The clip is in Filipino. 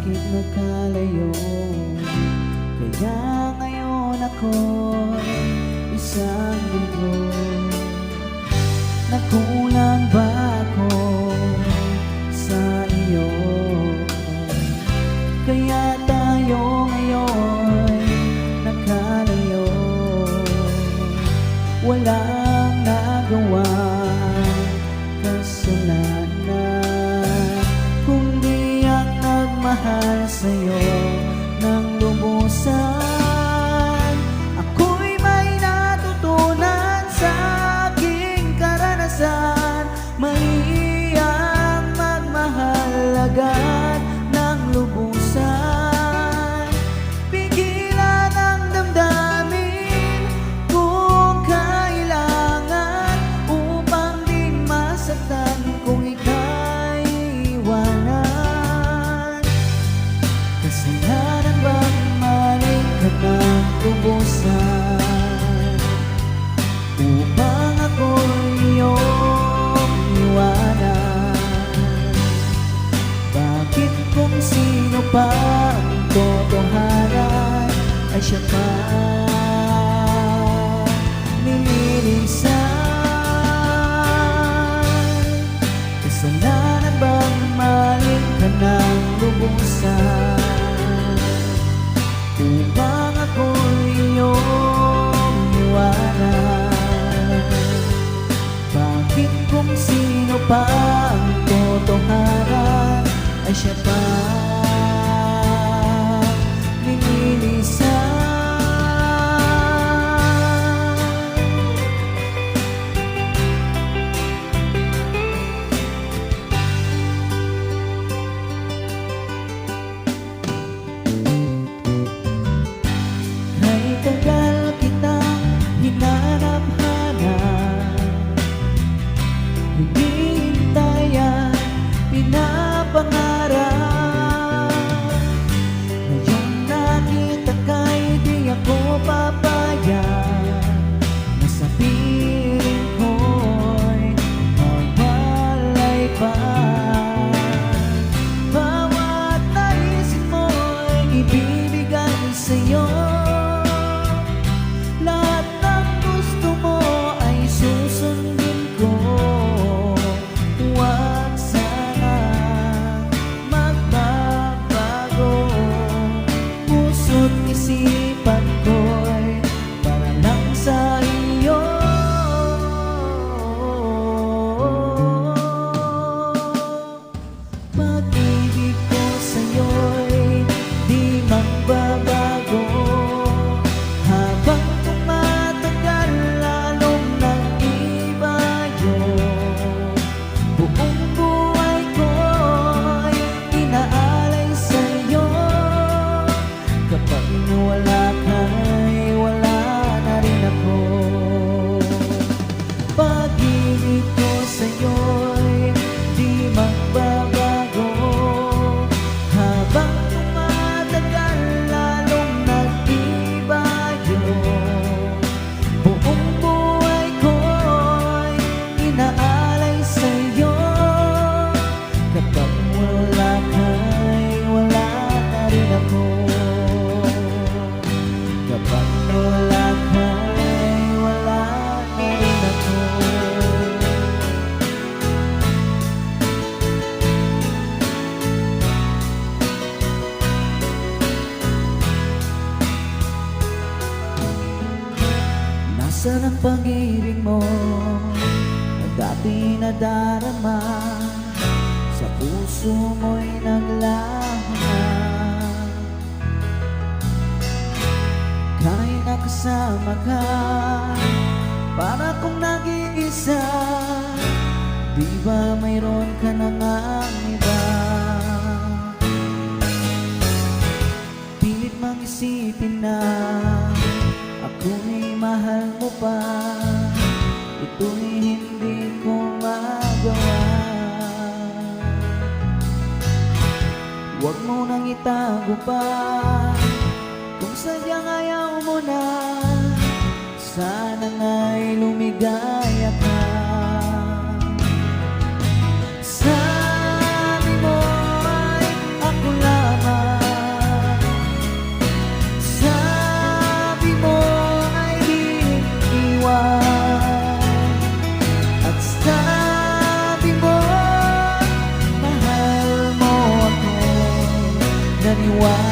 bakit nagkalayo? Kaya ngayon ako'y isang mundo. Nagkulang ba ako sa iyo? Kaya tayo ngayon nagkalayo. Walang nagawa kasalanan, kundi ang nagmahal sa'yo ng lubusan. Ako'y may natutunan sa aking karanasan, mahihiyang magmahal agad ng lubusan. Pigilan ang damdamin kung kailangan, upang di masaktan kung ika'y iwanan. Kasalanan bang mali ka ng lubusan, upang ako'y iyong iwanan? Bakit kung sino pa ang totohanan ay siya pa nililisan? Kasalanan bang mali ka ng lubusan, upang ako'y iyong iwanan? Bakit kung sino pa ang totohanan ay siya pa nililisan? Kahit tagal kitang hinanap-hanap, hindi hintayan, pinapangarap. Ngayong nakita ka'y di ako papayag na sa piling ko'y mawalay pa. Bawat naisin mo'y ibibigay sa'yo. Lahat ng gusto mo ay susundin ko. Huwag sana magbabago, puso't isipan ko'y para lang sa iyo. Pag-ibig ko sa'yo'y di magbabago, habang tumatagal lalong nag-iba yun. Buong buhay ko'y inaalay sa'yo. Kapag nawala ka'y wala na rin ako. Pag-ibig ko sa'yo'y di magbabago, habang tumatagal lalong nag-iba yun. Buong buhay ko'y inaalay sa'yo. Kapag wala ka'y wala na rin ako. Kapag wala ka'y wala na rin ako. Nasaan ang pag-ibig mo na dati nadarama? Sa puso mo'y naglaho na. Kahit nakasama ka, para kung nag-iisa, di ba mayroon ka na ngang iba? Pilit mang isipin na ako'y mahal mo pa, ito'y hindi ko magawa. Huwag mo nang itago pa, kung sadyang ayaw mo na, sana nga'y lumigaya ka. Sabi mo ay ako lamang wala